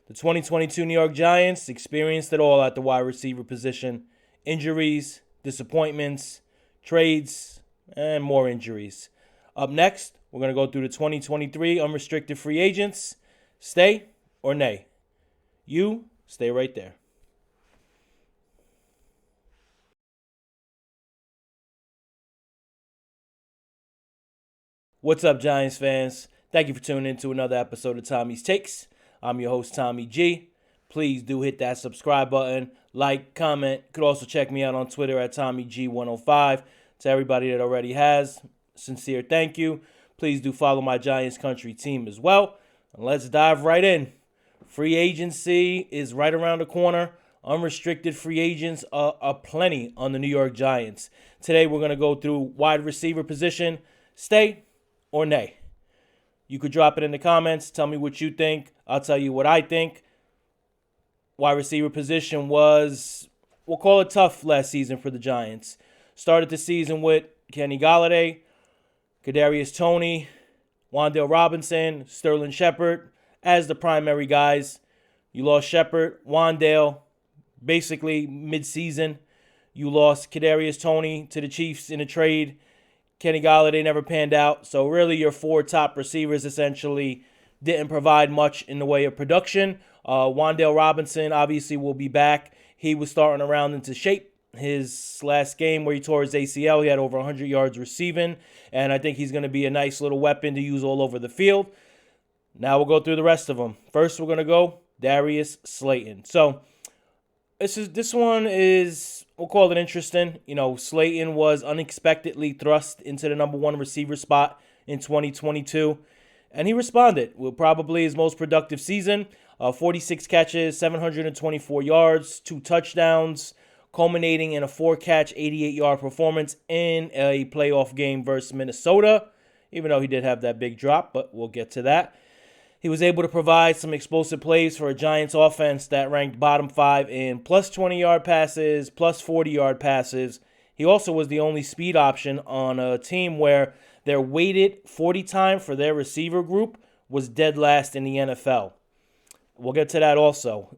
The 2022 New York Giants experienced it all at the wide receiver position. Injuries, disappointments, trades, and more injuries. Up next, we're going to go through the 2023 unrestricted free agents. Stay or nay? You stay right there. What's up, Giants fans? Thank you for tuning in to another episode of Tommy's Takes. I'm your host, Tommy G. Please do hit that subscribe button, like, comment. You could also check me out on Twitter at TommyG105. To everybody that already has, sincere thank you. Please do follow my Giants country team as well. And let's dive right in. Free agency is right around the corner. Unrestricted free agents are plenty on the New York Giants. Today we're going to go through wide receiver position. Stay or nay? You could drop it in the comments. Tell me what you think. I'll tell you what I think. Wide receiver position was, we'll call it tough last season for the Giants. Started the season with Kenny Golladay, Kadarius Toney, Wan'Dale Robinson, Sterling Shepard as the primary guys. You lost Shepard, Wan'Dale, basically mid-season. You lost Kadarius Toney to the Chiefs in a trade. Kenny Golladay never panned out. So really your four top receivers essentially didn't provide much in the way of production. Wan'Dale Robinson obviously will be back. He was starting to round into shape. His last game where he tore his ACL, he had over 100 yards receiving. And I think he's going to be a nice little weapon to use all over the field. Now we'll go through the rest of them. First, we're going to go Darius Slayton. So this one is, we'll call it interesting. You know, Slayton was unexpectedly thrust into the number one receiver spot in 2022, and he responded with probably his most productive season. 46 catches, 724 yards, 2 touchdowns, culminating in a 4-catch, 88-yard performance in a playoff game versus Minnesota, even though he did have that big drop, but we'll get to that. He was able to provide some explosive plays for a Giants offense that ranked bottom 5 in plus 20-yard passes, plus 40-yard passes. He also was the only speed option on a team where their weighted 40 time for their receiver group was dead last in the NFL. We'll get to that also.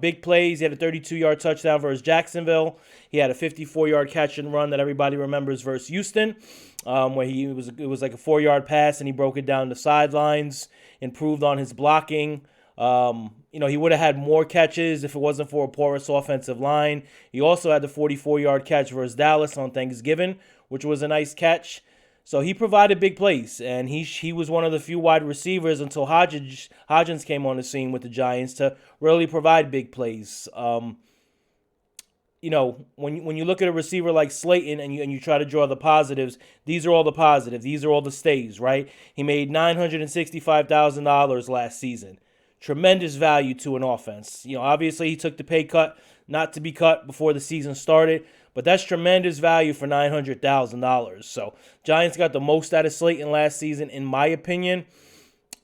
Big plays. He had a 32-yard touchdown versus Jacksonville. He had a 54-yard catch and run that everybody remembers versus Houston, where it was like a 4-yard pass and he broke it down the sidelines, improved on his blocking. He would have had more catches if it wasn't for a porous offensive line. He also had the 44-yard catch versus Dallas on Thanksgiving, which was a nice catch. So he provided big plays, and he was one of the few wide receivers until Hodgins came on the scene with the Giants to really provide big plays. When you look at a receiver like Slayton and you try to draw the positives, these are all the positives. These are all the stays, right? He made $965,000 last season. Tremendous value to an offense. Obviously he took the pay cut, not to be cut before the season started, but that's tremendous value for $900,000. So Giants got the most out of Slayton last season, in my opinion.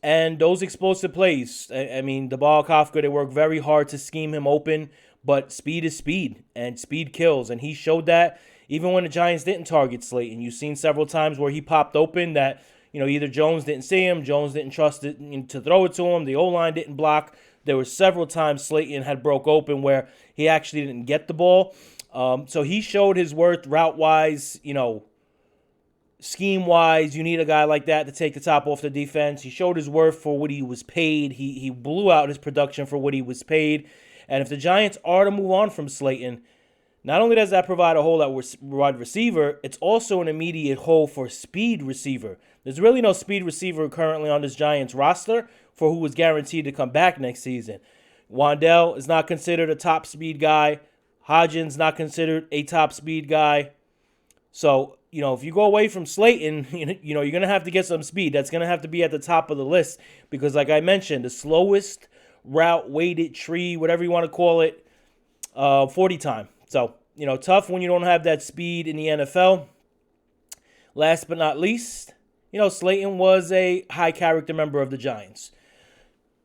And those explosive plays, the ball Kafka, they work very hard to scheme him open, but speed is speed, and speed kills. And he showed that even when the Giants didn't target Slayton. You've seen several times where he popped open that, either Jones didn't see him, Jones didn't trust it to throw it to him, the O-line didn't block. There were several times Slayton had broke open where he actually didn't get the ball. So he showed his worth route-wise, scheme-wise. You need a guy like that to take the top off the defense. He showed his worth for what he was paid. He blew out his production for what he was paid. And if the Giants are to move on from Slayton, not only does that provide a hole at wide receiver, it's also an immediate hole for speed receiver. There's really no speed receiver currently on this Giants roster for who is guaranteed to come back next season. Wan'Dale is not considered a top speed guy. Hodgins not considered a top speed guy. So, if you go away from Slayton, you're going to have to get some speed. That's going to have to be at the top of the list because, like I mentioned, the slowest route weighted tree, whatever you want to call it, 40 time. So, tough when you don't have that speed in the NFL. Last but not least, Slayton was a high character member of the Giants.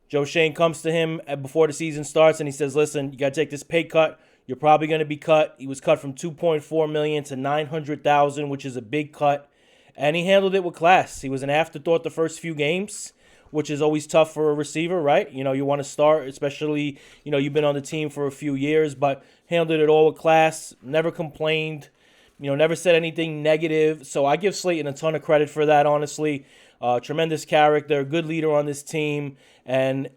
Joe Shane comes to him before the season starts and he says, listen, you got to take this pay cut. You're probably going to be cut. He was cut from $2.4 million to $900,000, which is a big cut. And he handled it with class. He was an afterthought the first few games. which is always tough for a receiver, right? You want to start, especially, you've been on the team for a few years, but handled it all with class, never complained, never said anything negative. So I give Slayton a ton of credit for that, honestly. Tremendous character, good leader on this team, and,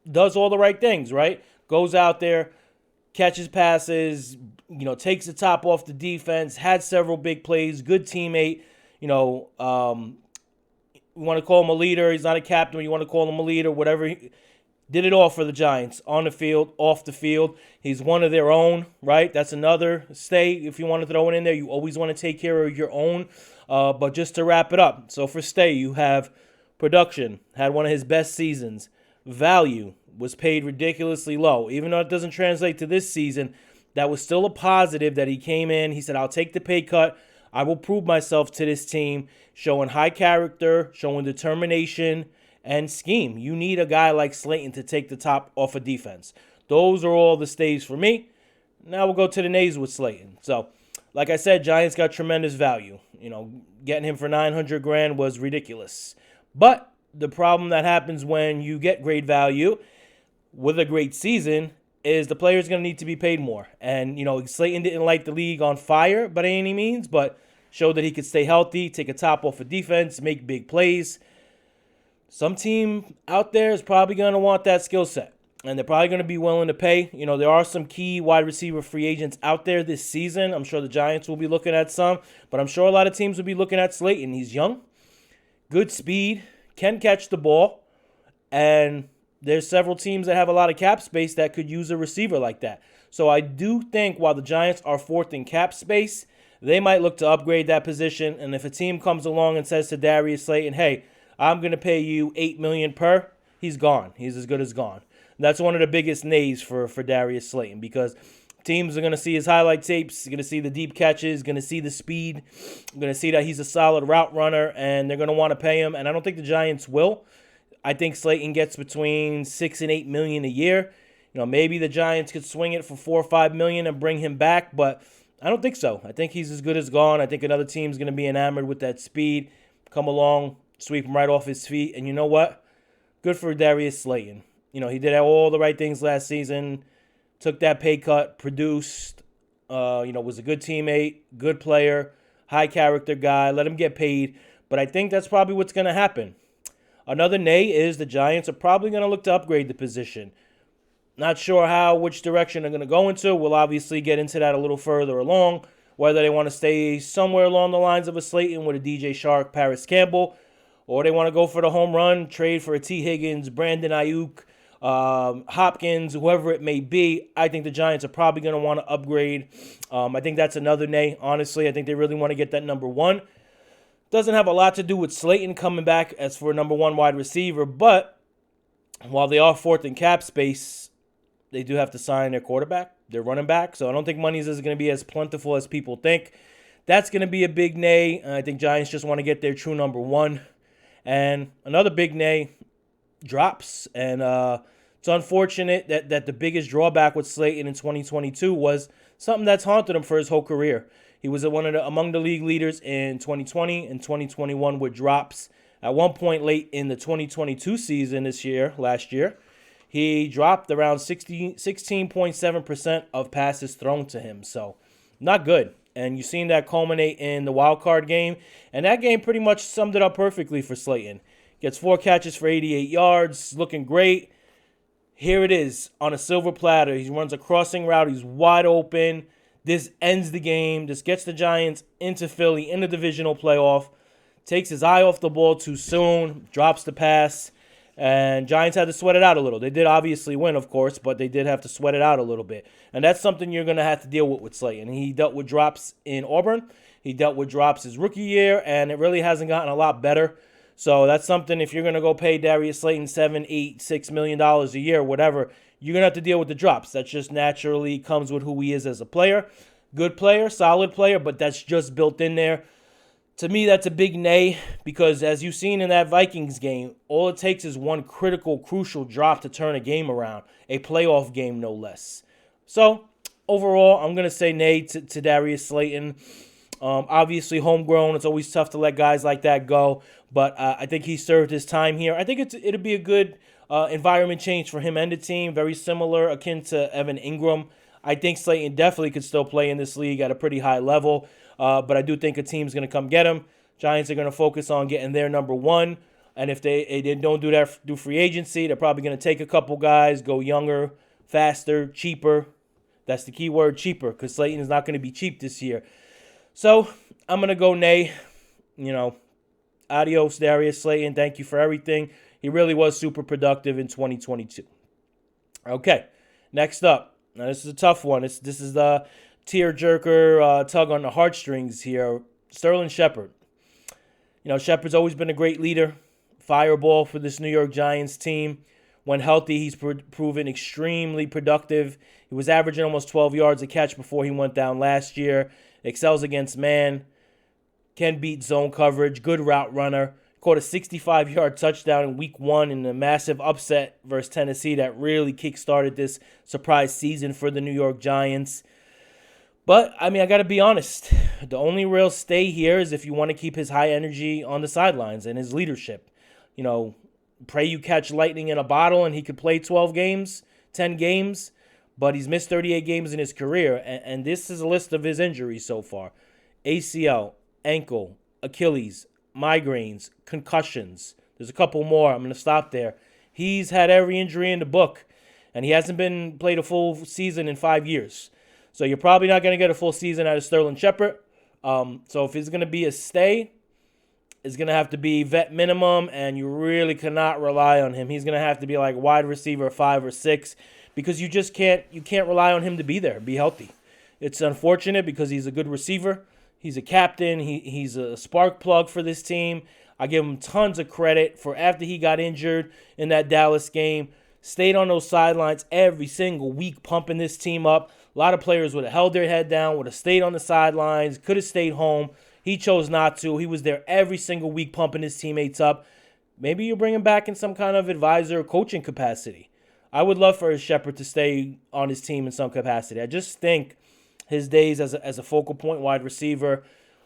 does all the right things, right? Goes out there, catches passes, takes the top off the defense, had several big plays, good teammate. You want to call him a leader. He's not a captain. You want to call him a leader, whatever. He did it all for the Giants, on the field, off the field. He's one of their own, right? That's another stay. If you want to throw it in there, you always want to take care of your own. But just to wrap it up, so for stay, you have production, had one of his best seasons. Value, was paid ridiculously low. Even though it doesn't translate to this season, that was still a positive that he came in. He said, I'll take the pay cut. I will prove myself to this team, showing high character, showing determination, and scheme. You need a guy like Slayton to take the top off of defense. Those are all the stays for me. Now we'll go to the nays with Slayton. So, like I said, Giants got tremendous value. Getting him for $900,000 was ridiculous. But the problem that happens when you get great value with a great season is the player's going to need to be paid more. And, Slayton didn't light the league on fire by any means, but showed that he could stay healthy, take a top off of defense, make big plays. Some team out there is probably going to want that skill set, and they're probably going to be willing to pay. There are some key wide receiver free agents out there this season. I'm sure the Giants will be looking at some, but I'm sure a lot of teams will be looking at Slayton. He's young, good speed, can catch the ball, and there's several teams that have a lot of cap space that could use a receiver like that. So I do think while the Giants are fourth in cap space, they might look to upgrade that position. And if a team comes along and says to Darius Slayton, hey, I'm going to pay you $8 million per, he's gone. He's as good as gone. And that's one of the biggest nays for Darius Slayton, because teams are going to see his highlight tapes, going to see the deep catches, going to see the speed, going to see that he's a solid route runner, and they're going to want to pay him. And I don't think the Giants will. I think Slayton gets between $6 and $8 million a year. Maybe the Giants could swing it for $4 or $5 million and bring him back, but I don't think so. I think he's as good as gone. I think another team's going to be enamored with that speed, come along, sweep him right off his feet. And you know what? Good for Darius Slayton. He did all the right things last season, took that pay cut, produced, was a good teammate, good player, high character guy. Let him get paid. But I think that's probably what's going to happen. Another nay is the Giants are probably going to look to upgrade the position. Not sure which direction they're going to go into. We'll obviously get into that a little further along, whether they want to stay somewhere along the lines of a Slayton with a DJ Shark, Paris Campbell, or they want to go for the home run, trade for a T. Higgins, Brandon Ayuk, Hopkins, whoever it may be. I think the Giants are probably going to want to upgrade. I think that's another nay, honestly. I think they really want to get that number one. Doesn't have a lot to do with Slayton coming back as for a number one wide receiver, but while they are fourth in cap space, they do have to sign their quarterback, their running back, so I don't think money is going to be as plentiful as people think. That's going to be a big nay. I think Giants just want to get their true number one. And another big nay, drops. And it's unfortunate that the biggest drawback with Slayton in 2022 was something that's haunted him for his whole career. He was among the league leaders in 2020 and 2021 with drops. At one point late in the 2022 season last year, he dropped around 16.7% of passes thrown to him. So, not good. And you've seen that culminate in the wild card game. And that game pretty much summed it up perfectly for Slayton. Gets 4 catches for 88 yards, looking great. Here it is on a silver platter. He runs a crossing route. He's wide open. This ends the game. This gets the Giants into Philly in the divisional playoff. Takes his eye off the ball too soon. Drops the pass. And Giants had to sweat it out a little. They did obviously win, of course, but they did have to sweat it out a little bit. And that's something you're going to have to deal with Slayton. He dealt with drops in Auburn. He dealt with drops his rookie year, and it really hasn't gotten a lot better. So that's something, if you're going to go pay Darius Slayton $7, $8, $6 million a year, whatever, you're going to have to deal with the drops. That just naturally comes with who he is as a player. Good player, solid player, but that's just built in there. To me, that's a big nay, because as you've seen in that Vikings game, all it takes is one critical, crucial drop to turn a game around, a playoff game no less. So, overall, I'm going to say nay to Darius Slayton. Obviously, homegrown. It's always tough to let guys like that go, but I think he served his time here. I think it'll be a good environment change for him and the team. Very similar, akin to Evan Ingram. I think Slayton definitely could still play in this league at a pretty high level, but I do think a team's going to come get him. Giants are going to focus on getting their number one, and if they don't do that through free agency, they're probably going to take a couple guys, go younger, faster, cheaper. That's the key word, cheaper, because Slayton is not going to be cheap this year. So I'm going to go nay. Adios, Darius Slayton. Thank you for everything. He really was super productive in 2022. Okay, next up. Now, this is a tough one. This is the tearjerker tug on the heartstrings here. Sterling Shepard. Shepard's always been a great leader. Fireball for this New York Giants team. When healthy, he's proven extremely productive. He was averaging almost 12 yards a catch before he went down last year. Excels against man. Can beat zone coverage. Good route runner. Caught a 65-yard touchdown in Week 1 in a massive upset versus Tennessee that really kick-started this surprise season for the New York Giants. But, I got to be honest. The only real stay here is if you want to keep his high energy on the sidelines and his leadership. Pray you catch lightning in a bottle and he could play 12 games, 10 games. But he's missed 38 games in his career. And this is a list of his injuries so far. ACL, ankle, Achilles, migraines, concussions. There's a couple more. I'm going to stop there. He's had every injury in the book, and he hasn't been played a full season in 5 years. So you're probably not going to get a full season out of Sterling Shepard. So if it's going to be a stay, it's going to have to be vet minimum, and you really cannot rely on him. He's going to have to be like wide receiver 5 or 6 because you can't rely on him to be there, be healthy. It's unfortunate because he's a good receiver. He's a captain. He's a spark plug for this team. I give him tons of credit for after he got injured in that Dallas game, stayed on those sidelines every single week, pumping this team up. A lot of players would have held their head down, would have stayed on the sidelines, could have stayed home. He chose not to. He was there every single week pumping his teammates up. Maybe you bring him back in some kind of advisor or coaching capacity. I would love for Shepard to stay on his team in some capacity. I just think his days as a focal point wide receiver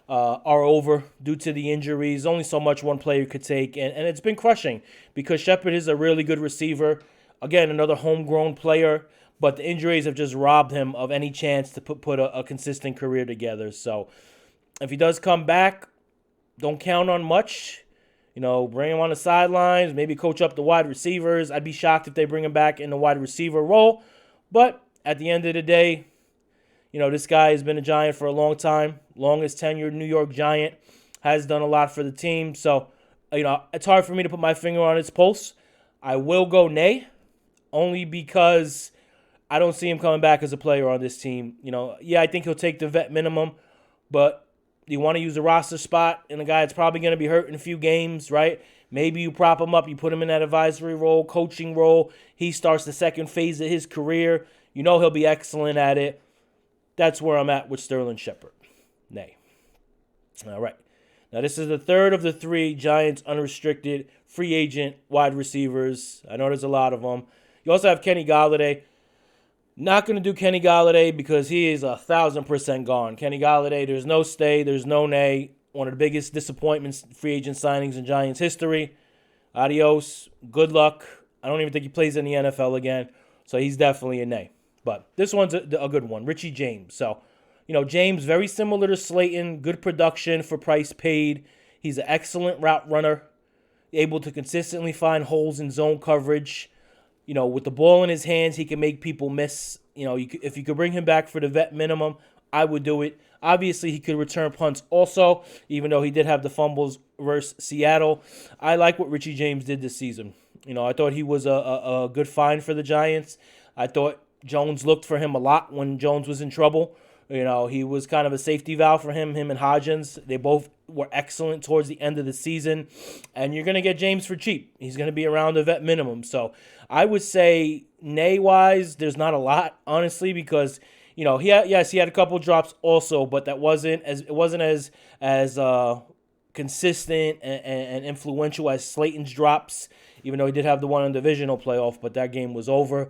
are over due to the injuries. Only so much one player could take, and it's been crushing because Shepard is a really good receiver. Again, another homegrown player, but the injuries have just robbed him of any chance to put a consistent career together. So if he does come back, don't count on much. Bring him on the sidelines, maybe coach up the wide receivers. I'd be shocked if they bring him back in the wide receiver role. But at the end of the day, this guy has been a Giant for a long time, longest tenured New York Giant, has done a lot for the team. So, it's hard for me to put my finger on his pulse. I will go nay, only because I don't see him coming back as a player on this team. I think he'll take the vet minimum, but you want to use a roster spot in a guy that's probably going to be hurt in a few games, right? Maybe you prop him up, you put him in that advisory role, coaching role. He starts the second phase of his career. He'll be excellent at it. That's where I'm at with Sterling Shepard. Nay. All right. Now, this is the third of the 3 Giants unrestricted free agent wide receivers. I know there's a lot of them. You also have Kenny Golladay. Not going to do Kenny Golladay because he is 1,000% gone. Kenny Golladay, there's no stay, there's no nay. One of the biggest disappointments, free agent signings in Giants history. Adios. Good luck. I don't even think he plays in the NFL again. So he's definitely a nay. But this one's a good one. Richie James. So, James, very similar to Slayton. Good production for price paid. He's an excellent route runner. Able to consistently find holes in zone coverage. With the ball in his hands, he can make people miss. If you could bring him back for the vet minimum, I would do it. Obviously, he could return punts also, even though he did have the fumbles versus Seattle. I like what Richie James did this season. I thought he was a good find for the Giants. I thought Jones looked for him a lot when Jones was in trouble. He was kind of a safety valve for him and Hodgins. They both were excellent towards the end of the season. And you're going to get James for cheap. He's going to be around the vet minimum. So I would say nay-wise, there's not a lot, honestly, because, he had a couple drops also, but it wasn't as consistent and influential as Slayton's drops, even though he did have the one in divisional playoff, but that game was over.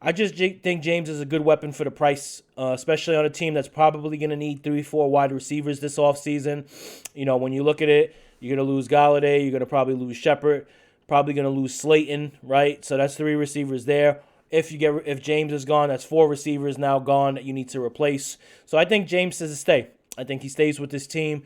I just think James is a good weapon for the price, especially on a team that's probably going to need 3-4 wide receivers this offseason. When you look at it, you're going to lose Galladay. You're going to probably lose Shepard. Probably going to lose Slayton, right? So that's 3 receivers there. If James is gone, that's 4 receivers now gone that you need to replace. So I think James is a stay. I think he stays with this team.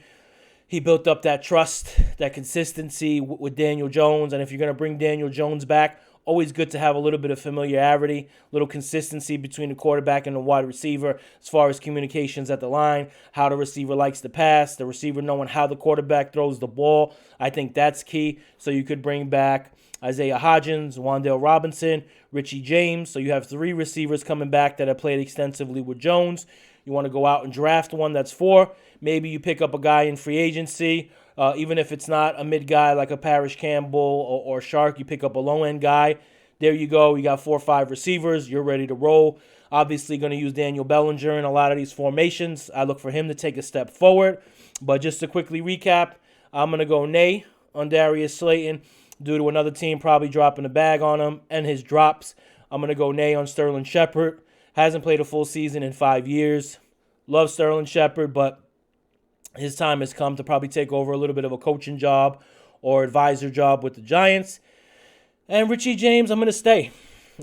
He built up that trust, that consistency with Daniel Jones. And if you're going to bring Daniel Jones back, always good to have a little bit of familiarity, a little consistency between the quarterback and the wide receiver as far as communications at the line, how the receiver likes to pass, the receiver knowing how the quarterback throws the ball. I think that's key. So you could bring back Isaiah Hodgins, Wan'Dale Robinson, Richie James. So you have 3 receivers coming back that have played extensively with Jones. You want to go out and draft one that's 4. Maybe you pick up a guy in free agency. Even if it's not a mid guy like a Parrish Campbell or Shark, you pick up a low-end guy. There you go. You got 4 or 5 receivers. You're ready to roll. Obviously going to use Daniel Bellinger in a lot of these formations. I look for him to take a step forward. But just to quickly recap, I'm going to go nay on Darius Slayton due to another team probably dropping a bag on him and his drops. I'm going to go nay on Sterling Shepard. Hasn't played a full season in 5 years. Love Sterling Shepard, but his time has come to probably take over a little bit of a coaching job or advisor job with the Giants. And Richie James, I'm going to stay.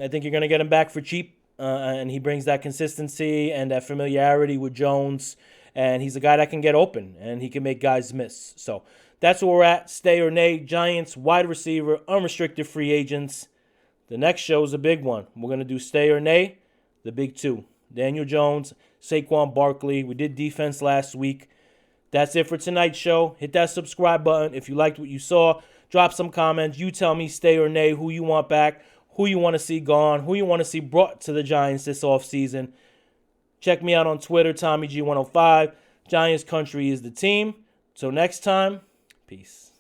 I think you're going to get him back for cheap, and he brings that consistency and that familiarity with Jones, and he's a guy that can get open, and he can make guys miss. So that's where we're at. Stay or nay. Giants, wide receiver, unrestricted free agents. The next show is a big one. We're going to do stay or nay, the big 2. Daniel Jones, Saquon Barkley. We did defense last week. That's it for tonight's show. Hit that subscribe button if you liked what you saw. Drop some comments. You tell me stay or nay, who you want back, who you want to see gone, who you want to see brought to the Giants this offseason. Check me out on Twitter, TommyG105. Giants Country is the team. Till next time, peace.